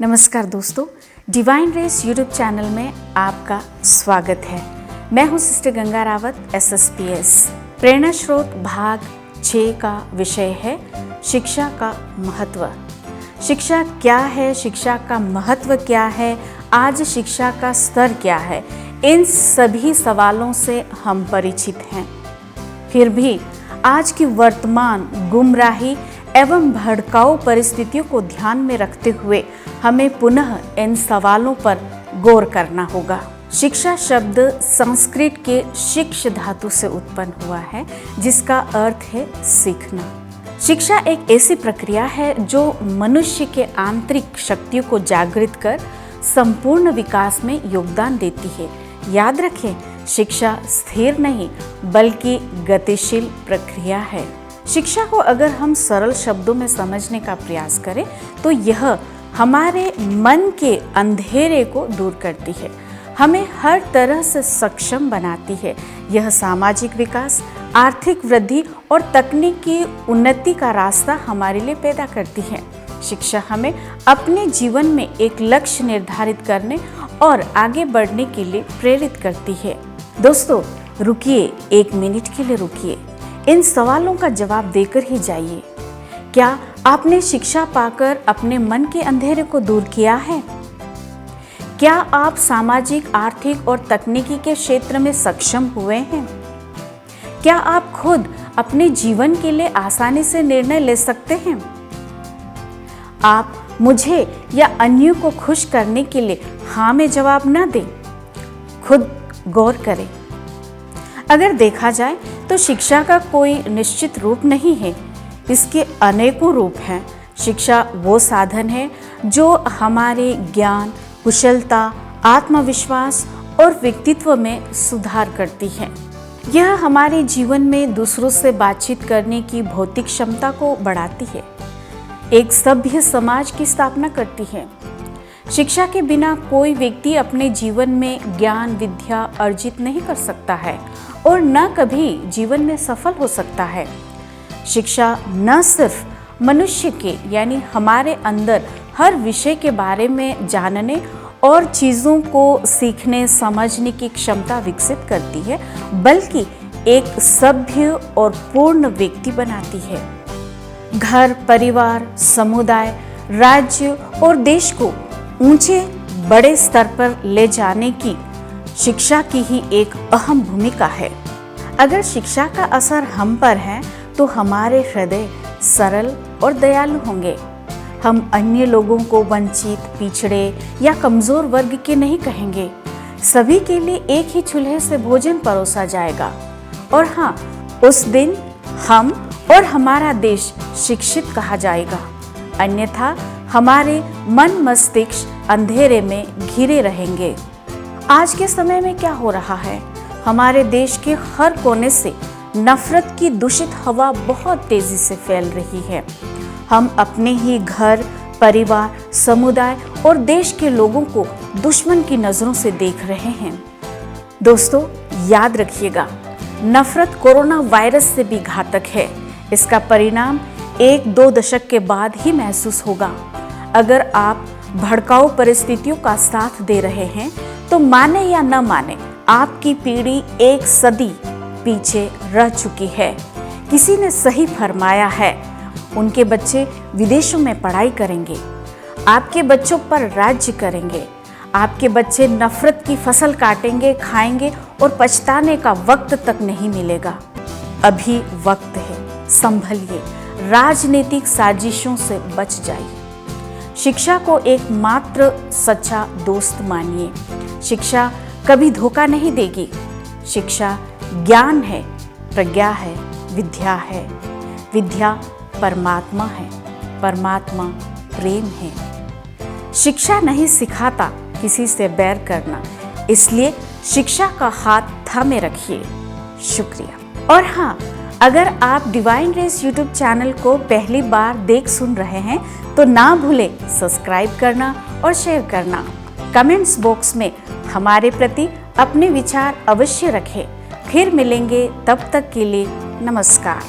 नमस्कार दोस्तों, divine race YouTube channel में आपका स्वागत है। मैं हूं सिस्टर गंगा रावत, SSPS। प्रेरणा स्रोत भाग 6 का विषय है शिक्षा का महत्व। शिक्षा क्या है, शिक्षा का महत्व क्या है, आज शिक्षा का स्तर क्या है, इन सभी सवालों से हम परिचित हैं। फिर भी आज की वर्तमान गुमराही एवं भड़काऊ परिस्थितियों को ध्यान में रखते हुए हमें पुनः इन सवालों पर गौर करना होगा। शिक्षा शब्द संस्कृत के शिक्ष धातु से उत्पन्न हुआ है, जिसका अर्थ है सीखना। शिक्षा एक ऐसी प्रक्रिया है जो मनुष्य के आंतरिक शक्तियों को जागृत कर संपूर्ण विकास में योगदान देती है। याद रखें, शिक्षा स्थिर नहीं बल्कि गतिशील प्रक्रिया है। शिक्षा को अगर हम सरल शब्दों में समझने का प्रयास करें तो यह हमारे मन के अंधेरे को दूर करती है, हमें हर तरह से सक्षम बनाती है। यह सामाजिक विकास, आर्थिक वृद्धि और तकनीकी उन्नति का रास्ता हमारे लिए पैदा करती है। शिक्षा हमें अपने जीवन में एक लक्ष्य निर्धारित करने और आगे बढ़ने के लिए प्रेरित करती है। दोस्तों रुकिए, 1 मिनट के लिए रुकिए, इन सवालों का जवाब देकर ही जाइए। क्या आपने शिक्षा पाकर अपने मन के अंधेरे को दूर किया है? क्या आप सामाजिक, आर्थिक और तकनीकी के क्षेत्र में सक्षम हुए हैं? क्या आप खुद अपने जीवन के लिए आसानी से निर्णय ले सकते हैं? आप मुझे या अन्यों को खुश करने के लिए हाँ में जवाब न दें। खुद गौर करें। अगर देखा जाए तो शिक्षा का कोई निश्चित रूप नहीं है, इसके अनेकों रूप हैं। शिक्षा वो साधन है जो हमारे ज्ञान, कुशलता, आत्मविश्वास और व्यक्तित्व में सुधार करती है। यह हमारे जीवन में दूसरों से बातचीत करने की भौतिक क्षमता को बढ़ाती है, एक सभ्य समाज की स्थापना करती है। शिक्षा के बिना कोई व्यक्ति अपने जीवन में ज्ञान, विद्या अर्जित नहीं कर सकता है और न कभी जीवन में सफल हो सकता है। शिक्षा न सिर्फ मनुष्य के यानी हमारे अंदर हर विषय के बारे में जानने और चीज़ों को सीखने समझने की क्षमता विकसित करती है, बल्कि एक सभ्य और पूर्ण व्यक्ति बनाती है। घर, परिवार, समुदाय, राज्य और देश को ऊंचे बड़े स्तर पर ले जाने की शिक्षा की ही एक अहम भूमिका है। अगर शिक्षा का असर हम पर है तो हमारे हृदय सरल और दयालु होंगे। हम अन्य लोगों को वंचित, पिछड़े या कमजोर वर्ग के नहीं कहेंगे। सभी के लिए एक ही चूल्हे से भोजन परोसा जाएगा। और हाँ, उस दिन हम और हमारा देश शिक्षित कहा जाएगा, अन्यथा हमारे मन मस्तिष्क अंधेरे में घिरे रहेंगे। आज के समय में क्या हो रहा है? हमारे देश के हर कोने से नफरत की दूषित हवा बहुत तेजी से फैल रही है। हम अपने ही घर, परिवार, समुदाय और देश के लोगों को दुश्मन की नजरों से देख रहे हैं। दोस्तों याद रखिएगा, नफरत कोरोना वायरस से भी घातक है। इसका परिणाम 1-2 दशक के बाद ही महसूस होगा। अगर आप भड़काऊ परिस्थितियों का साथ दे रहे हैं तो माने या न माने, आपकी पीढ़ी 1 सदी पीछे रह चुकी है। किसी ने सही फरमाया है, उनके बच्चे विदेशों में पढ़ाई करेंगे, आपके बच्चों पर राज्य करेंगे। आपके बच्चे नफरत की फसल काटेंगे, खाएंगे और पछताने का वक्त तक नहीं मिलेगा। अभी वक्त है, संभलिए, राजनीतिक साजिशों से बच जाइए। शिक्षा को एकमात्र सच्चा दोस्त मानिए। शिक्षा कभी धोखा नहीं देगी। शिक्षा ज्ञान है, प्रज्ञा है, विद्या है। विद्या परमात्मा है, परमात्मा प्रेम है। शिक्षा नहीं सिखाता किसी से बैर करना, इसलिए शिक्षा का हाथ थामे रखिए। शुक्रिया। और हाँ, अगर आप डिवाइन रेस यूट्यूब चैनल को पहली बार देख सुन रहे हैं तो ना भूलें सब्सक्राइब करना और शेयर करना। कमेंट्स बॉक्स में हमारे प्रति अपने विचार अवश्य रखें। फिर मिलेंगे, तब तक के लिए नमस्कार।